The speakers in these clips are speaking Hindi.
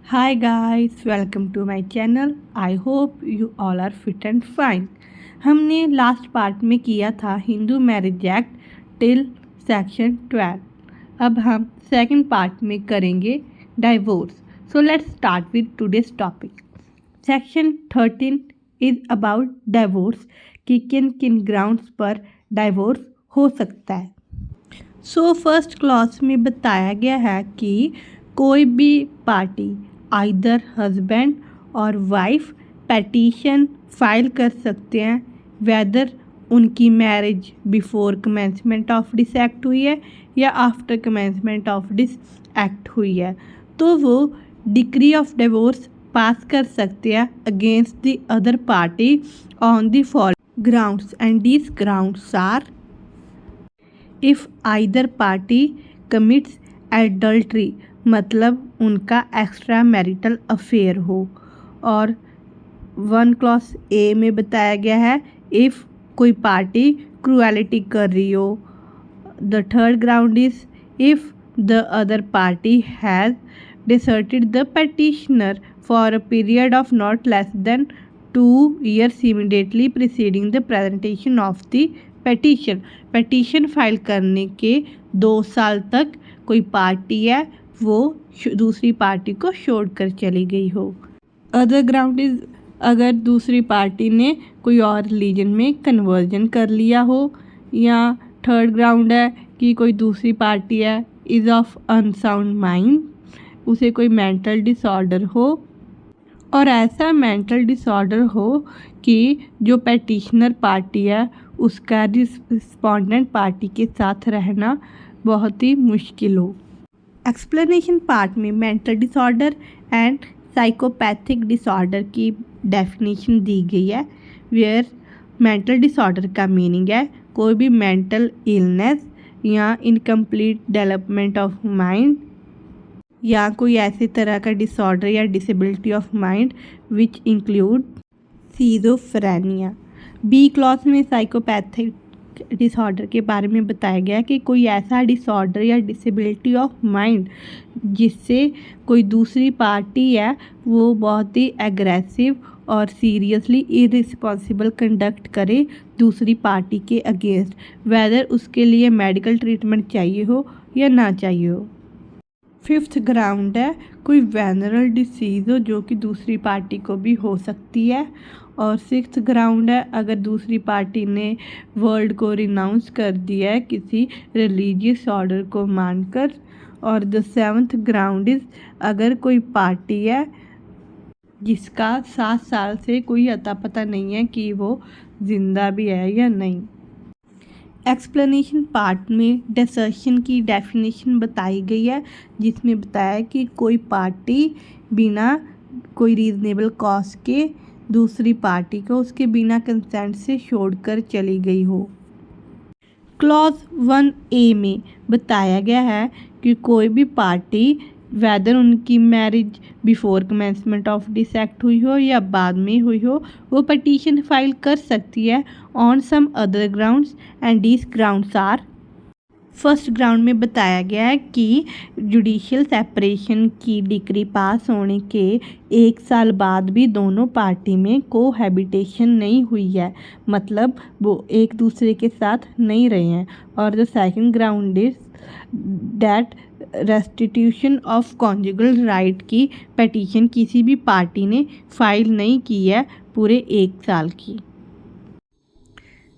Hi guys, welcome to my channel. I hope you all are fit and fine. हमने लास्ट पार्ट में किया था Hindu marriage act till section 12। अब हम सेकंड पार्ट में करेंगे divorce. So let's start with today's topic. Section 13 is about divorce कि किन किन ग्राउंड्स पर डाइवोर्स हो सकता है। सो फर्स्ट क्लॉज में बताया गया है कि कोई भी पार्टी आइदर हस्बैंड और वाइफ पेटिशन फाइल कर सकते हैं वेदर उनकी marriage before commencement of this act हुई है या after commencement of this act हुई है, तो वो डिक्री ऑफ डिवोर्स पास कर सकते हैं against the other party on the following grounds and this grounds are if either party commits adultery मतलब उनका एक्स्ट्रा मैरिटल अफेयर हो, और वन क्लॉज ए में बताया गया है इफ़ कोई पार्टी क्रूएलिटी कर रही हो। The third ground is if the other party has deserted the petitioner for a period of not less than 2 years immediately preceding the presentation of the petition। petition file करने के 2 साल तक कोई पार्टी है वो दूसरी पार्टी को छोड़कर चली गई हो। अदर ग्राउंड इज़ अगर दूसरी पार्टी ने कोई और रिलीजन में कन्वर्जन कर लिया हो, या थर्ड ग्राउंड है कि कोई दूसरी पार्टी है इज़ ऑफ अनसाउंड माइंड, उसे कोई मेंटल डिसऑर्डर हो, और ऐसा मेंटल डिसऑर्डर हो कि जो पेटिशनर पार्टी है उसका रिस्पोंडेंट पार्टी के साथ रहना बहुत ही मुश्किल हो। एक्सप्लेनेशन पार्ट में mental disorder and psychopathic disorder की डेफिनेशन दी गई है, वेयर मेंटल डिसऑर्डर का मीनिंग है कोई भी मेंटल इलनेस या इनकम्प्लीट डेवलपमेंट ऑफ माइंड या कोई ऐसे तरह का डिसऑर्डर या disability of mind which include schizophrenia. B clause में साइकोपैथिक डिसऑर्डर के बारे में बताया गया कि कोई ऐसा डिसऑर्डर या डिसेबिलिटी ऑफ माइंड जिससे कोई दूसरी पार्टी है वो बहुत ही एग्रेसिव और सीरियसली इरिस्पॉन्सिबल कंडक्ट करे दूसरी पार्टी के अगेंस्ट, वेदर उसके लिए मेडिकल ट्रीटमेंट चाहिए हो या ना चाहिए हो। फिफ्थ ग्राउंड है कोई वेनरल डिसीज़ हो जो कि दूसरी पार्टी को भी हो सकती है, और सिक्स्थ ग्राउंड है अगर दूसरी पार्टी ने वर्ल्ड को रिनाउंस कर दिया है किसी रिलीजियस ऑर्डर को मानकर, और द सेवन्थ ग्राउंड इज़ अगर कोई पार्टी है जिसका 7 साल से कोई अता पता नहीं है कि वो ज़िंदा भी है या नहीं। एक्सप्लेनेशन पार्ट में डिसर्शन की डेफिनेशन बताई गई है जिसमें बताया कि कोई पार्टी बिना कोई रीज़नेबल कॉज के दूसरी पार्टी को उसके बिना कंसेंट से छोड़कर चली गई हो। क्लॉज 1A में बताया गया है कि कोई भी पार्टी वेदर उनकी marriage before commencement of this act हुई हो या बाद में हुई हो वो पटिशन फाइल कर सकती है on some other grounds and this grounds are. First ground में बताया गया है कि जुडिशियल सेपरेशन की डिक्री पास होने के 1 साल बाद भी दोनों पार्टी में कोहैबिटेशन नहीं हुई है, मतलब वो एक दूसरे के साथ नहीं रहे हैं। और the second ground is that restitution of conjugal right की पेटिशन किसी भी पार्टी ने फाइल नहीं की है पूरे 1 साल की।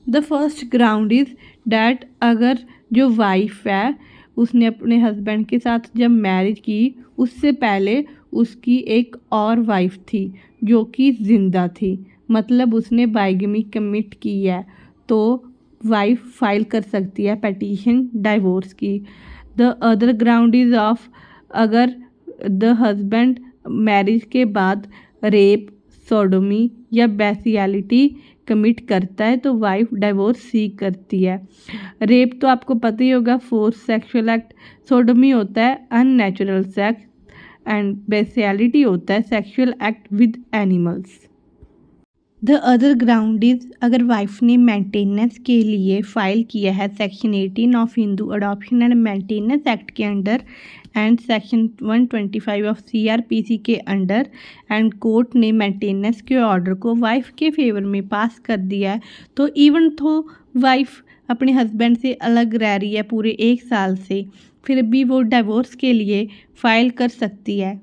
The first ground is that अगर जो वाइफ है उसने अपने हस्बैंड के साथ जब मैरिज की उससे पहले उसकी एक और वाइफ थी जो कि ज़िंदा थी, मतलब उसने बाइगमी कमिट की है, तो वाइफ फाइल कर सकती है पेटिशन डाइवोर्स की। The other ground is of अगर द हस्बैंड मैरिज के बाद रेप, सोडोमी या बेसियलिटी कमिट करता है तो वाइफ डाइवोर्स सीख करती है। रेप तो आपको पता ही होगा फोर्स सेक्सुअल एक्ट, सोडोमी होता है अननेचुरल सेक्स, एंड बेसियलिटी होता है sexual act with animals. The other ground is अगर वाइफ ने मेंटेनेंस के लिए फ़ाइल किया है section 18 of Hindu adoption and maintenance act के under and section 125 of CrPC के अंडर एंड कोर्ट ने मेंटेनेंस के ऑर्डर को वाइफ के फेवर में पास कर दिया है, तो इवन तो वाइफ अपने हस्बैंड से अलग रह रही है पूरे 1 साल से, फिर भी वो डिवोर्स के लिए फ़ाइल कर सकती है।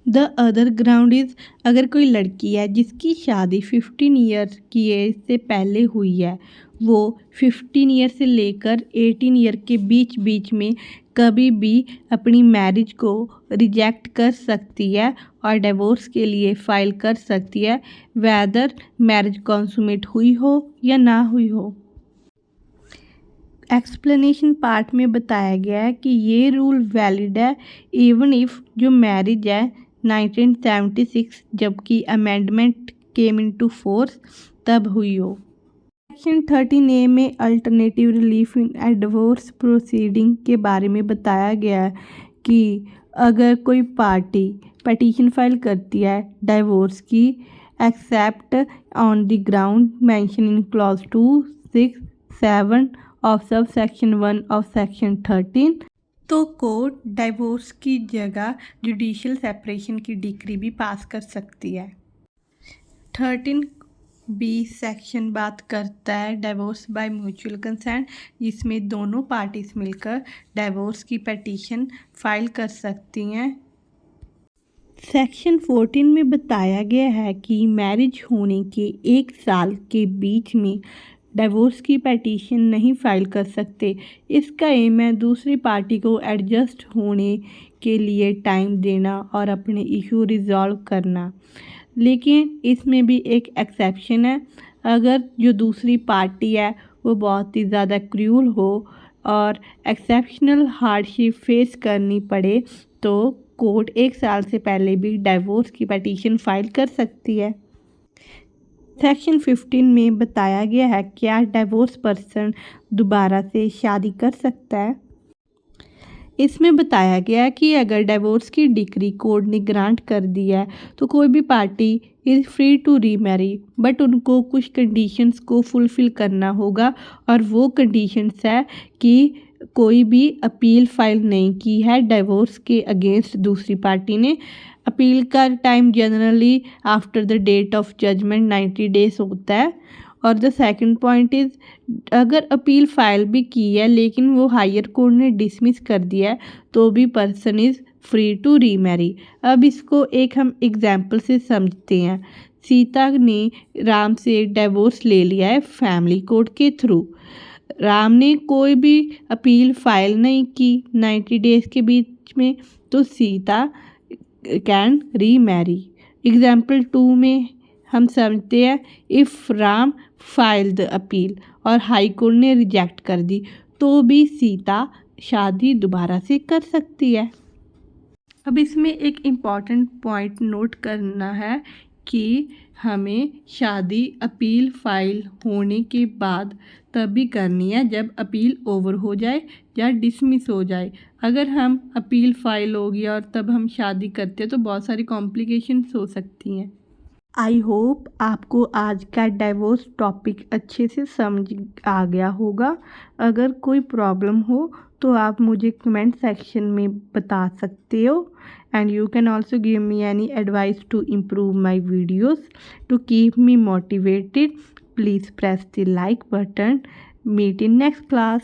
द अदर ग्राउंड इज़ अगर कोई लड़की है जिसकी शादी 15 ईयर की एज से पहले हुई है, वो 15 ईयर से लेकर 18 ईयर के बीच बीच में कभी भी अपनी मैरिज को रिजेक्ट कर सकती है और डिवोर्स के लिए फ़ाइल कर सकती है, वेदर मैरिज कॉन्सुमेट हुई हो या ना हुई हो। एक्सप्लेनेशन पार्ट में बताया गया है कि ये रूल वैलिड है इवन इफ़ जो मैरिज है 1976 जबकि अमेंडमेंट केम इनटू फोर्स तब हुई हो। सेक्शन 13A में alternative relief in divorce proceeding के बारे में बताया गया है कि अगर कोई पार्टी पटिशन फाइल करती है डिवोर्स की except on the ground mention in clause 2, 6, 7 of sub section 1 of section 13, तो कोर्ट डिवोर्स की जगह जुडिशियल सेपरेशन की डिक्री भी पास कर सकती है। 13B सेक्शन बात करता है डिवोर्स बाय म्यूचुअल कंसेंट, जिसमें दोनों पार्टीज मिलकर डिवोर्स की पटिशन फाइल कर सकती हैं। सेक्शन 14 में बताया गया है कि मैरिज होने के 1 साल के बीच में डिवोर्स की पटिशन नहीं फाइल कर सकते। इसका एम है दूसरी पार्टी को एडजस्ट होने के लिए टाइम देना और अपने इशू रिजॉल्व करना, लेकिन इसमें भी एक एक्सेप्शन है। अगर जो दूसरी पार्टी है वो बहुत ही ज़्यादा क्रूअल हो और एक्सेप्शनल हार्डशिप फेस करनी पड़े तो कोर्ट 1 साल से पहले भी डिवोर्स की पटिशन फाइल कर सकती है। सेक्शन 15 में बताया गया है क्या डिवोर्स पर्सन दोबारा से शादी कर सकता है। इसमें बताया गया है कि अगर डिवोर्स की डिक्री कोर्ट ने ग्रांट कर दी है तो कोई भी party is free to remarry, but उनको कुछ कंडीशंस को फुलफ़िल करना होगा और वो कंडीशंस है कि कोई भी अपील फाइल नहीं की है डिवोर्स के अगेंस्ट दूसरी पार्टी ने। अपील का time generally after the date of judgement 90 days होता है। और द सेकंड पॉइंट इज़ अगर अपील फाइल भी की है लेकिन वो हायर कोर्ट ने डिसमिस कर दिया है तो भी person is free to remarry. अब इसको एक हम एग्जाम्पल से समझते हैं। सीता ने राम से डिवोर्स ले लिया है फैमिली कोर्ट के थ्रू। राम ने कोई भी अपील फाइल नहीं की 90 डेज के बीच में, तो सीता कैन रीमैरी। एग्जाम्पल 2 में हम समझते हैं if Ram file the appeal और हाई कोर्ट ने रिजेक्ट कर दी तो भी सीता शादी दोबारा से कर सकती है। अब इसमें एक इम्पॉर्टेंट पॉइंट नोट करना है कि हमें शादी अपील फाइल होने के बाद तभी करनी है जब अपील ओवर हो जाए या डिसमिस हो जाए। अगर हम अपील फाइल हो गया और तब हम शादी करते हैं तो बहुत सारी कॉम्प्लिकेशंस हो सकती हैं। आई होप आपको आज का डिवोर्स टॉपिक अच्छे से समझ आ गया होगा। अगर कोई प्रॉब्लम हो तो आप मुझे कमेंट सेक्शन में बता सकते हो and you can also give me any advice to improve my videos to keep me motivated. Please press the like button. Meet in next class.